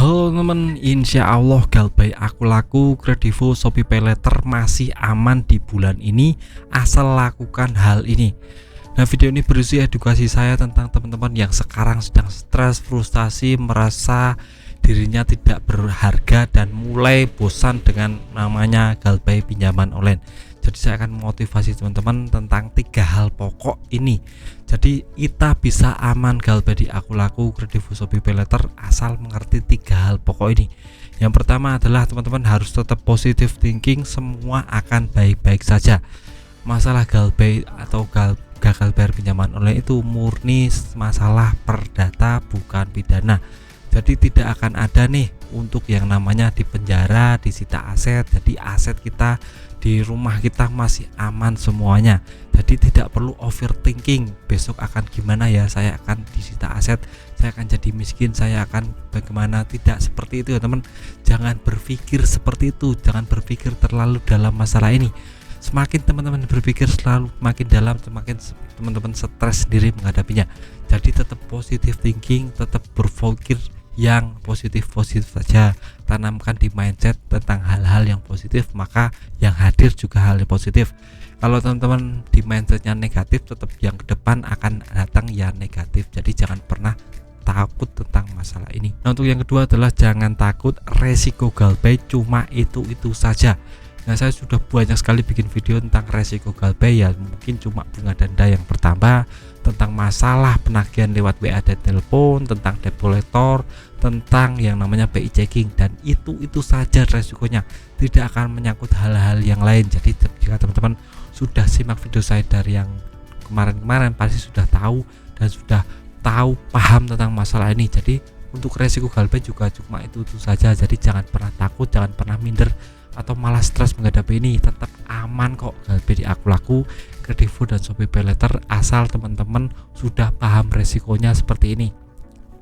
Halo teman, insya Allah Galbay aku laku Kredivo Shopee Paylater masih aman di bulan ini asal lakukan hal ini. Nah, video ini berisi edukasi saya tentang teman-teman yang sekarang sedang stres, frustasi, merasa dirinya tidak berharga dan mulai bosan dengan namanya Galbay pinjaman online. Jadi saya akan motivasi teman-teman tentang 3 hal pokok ini. Jadi kita bisa aman Galbay di aku laku Kredivo Shopee Paylater asal mengerti 3 hal pokok ini. Yang pertama adalah teman-teman harus tetap positive thinking, semua akan baik-baik saja. Masalah Galbay atau gagal bayar pinjaman online itu murni masalah perdata, bukan pidana. Jadi tidak akan ada nih untuk yang namanya di penjara, disita aset. Jadi aset kita di rumah kita masih aman semuanya. Jadi tidak perlu overthinking besok akan gimana ya, saya akan disita aset, saya akan jadi miskin, saya akan bagaimana. Tidak seperti itu ya teman. Jangan berpikir seperti itu, jangan berpikir terlalu dalam masalah ini. Semakin teman-teman berpikir selalu makin dalam, semakin teman-teman stres sendiri menghadapinya. Jadi tetap positive thinking, tetap berpikir yang positif-positif saja, tanamkan di mindset tentang hal-hal yang positif, maka yang hadir juga hal yang positif. Kalau teman-teman di mindsetnya negatif, tetap yang ke depan akan datang yang negatif. Jadi jangan pernah takut tentang masalah ini. Nah, untuk yang kedua adalah jangan takut resiko Galbay cuma itu saja. Nah, saya sudah banyak sekali bikin video tentang resiko Galbay ya, mungkin cuma bunga denda yang bertambah, tentang masalah penagihan lewat WA dan telepon, tentang debt collector, tentang yang namanya BI checking, dan itu saja resikonya, tidak akan menyangkut hal-hal yang lain. Jadi jika teman-teman sudah simak video saya dari yang kemarin-kemarin pasti sudah tahu dan sudah tahu paham tentang masalah ini. Jadi untuk resiko Galbay juga cuma itu saja. Jadi jangan pernah takut, jangan pernah minder atau malah stres menghadapi ini. Tetap aman kok Galbay di aku laku Kredivo dan Shopee Paylater asal teman-teman sudah paham resikonya seperti ini.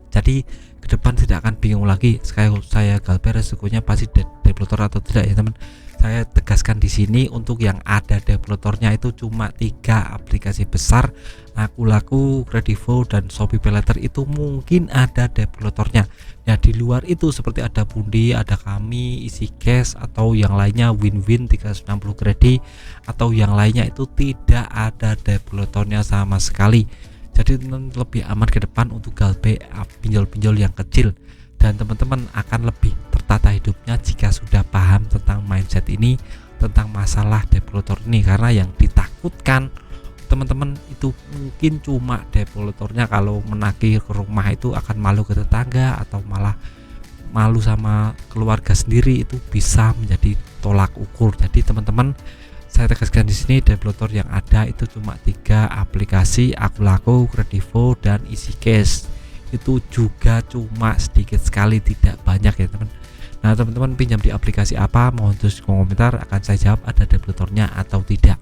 Jadi ke depan tidak akan bingung lagi saya Galbay resikonya pasti debt collector atau tidak ya teman. Saya tegaskan di sini untuk yang ada debt collectornya itu cuma 3 aplikasi besar, aku laku, Kredivo dan Shopee Paylater itu mungkin ada debt collectornya. Ya di luar itu seperti ada Bundi, ada Kami, Isi Cash atau yang lainnya, Win-Win 360 kredit atau yang lainnya itu tidak ada debt collectornya sama sekali. Jadi lebih aman ke depan untuk Galbay pinjol-pinjol yang kecil, dan teman-teman akan lebih tertata hidupnya jika sudah paham tentang mindset ini, tentang masalah debt collector ini. Karena yang ditakutkan teman-teman itu mungkin cuma debt collectornya kalau menagih ke rumah itu akan malu ke tetangga atau malah malu sama keluarga sendiri, itu bisa menjadi tolak ukur. Jadi teman-teman, saya tegaskan di sini debt collector yang ada itu cuma 3 aplikasi, aku laku, Kredivo dan Isi Cash. Itu juga cuma sedikit sekali, tidak banyak ya teman. Nah, teman-teman pinjam di aplikasi apa, mohon tulis komentar, akan saya jawab ada debt collectornya atau tidak.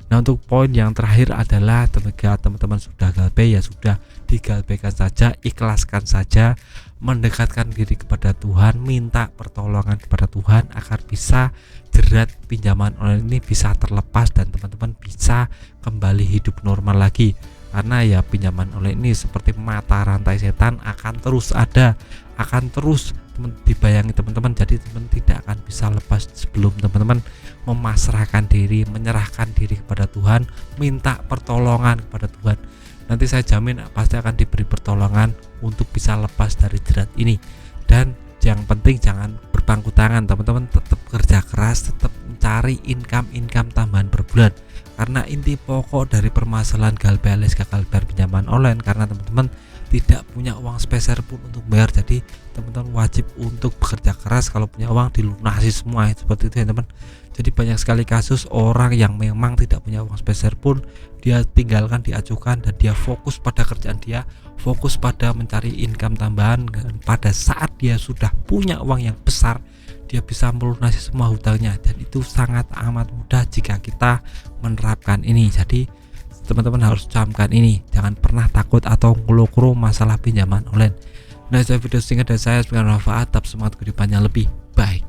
Nah, untuk poin yang terakhir adalah teman-teman sudah Galbay ya sudah digalbaikan saja, ikhlaskan saja, mendekatkan diri kepada Tuhan, minta pertolongan kepada Tuhan agar bisa jerat pinjaman online ini bisa terlepas dan teman-teman bisa kembali hidup normal lagi. Karena ya pinjaman online ini seperti mata rantai setan, akan terus ada, akan terus dibayangi teman-teman. Jadi teman-teman tidak akan bisa lepas sebelum teman-teman memasrahkan diri, menyerahkan diri kepada Tuhan, minta pertolongan kepada Tuhan. Nanti saya jamin pasti akan diberi pertolongan untuk bisa lepas dari jerat ini. Dan yang penting jangan berpangku tangan teman-teman, tetap kerja keras, tetap mencari income tambahan per bulan. Karena inti pokok dari permasalahan Galbay alias gagal bayar pinjaman online karena teman-teman tidak punya uang spesial pun untuk bayar. Jadi teman-teman wajib untuk bekerja keras, kalau punya uang dilunasi semua, seperti itu ya teman. Jadi banyak sekali kasus orang yang memang tidak punya uang spesial pun dia tinggalkan, diajukan, dan dia fokus pada kerjaan dia, fokus pada mencari income tambahan, dan pada saat dia sudah punya uang yang besar dia bisa melunasi semua hutangnya. Dan itu sangat amat mudah jika kita menerapkan ini. Jadi teman-teman harus camkan ini, jangan pernah takut atau ngeluh masalah pinjaman online. Nah, video singkat dari saya semoga bermanfaat, tetap semangat kehidupannya lebih baik.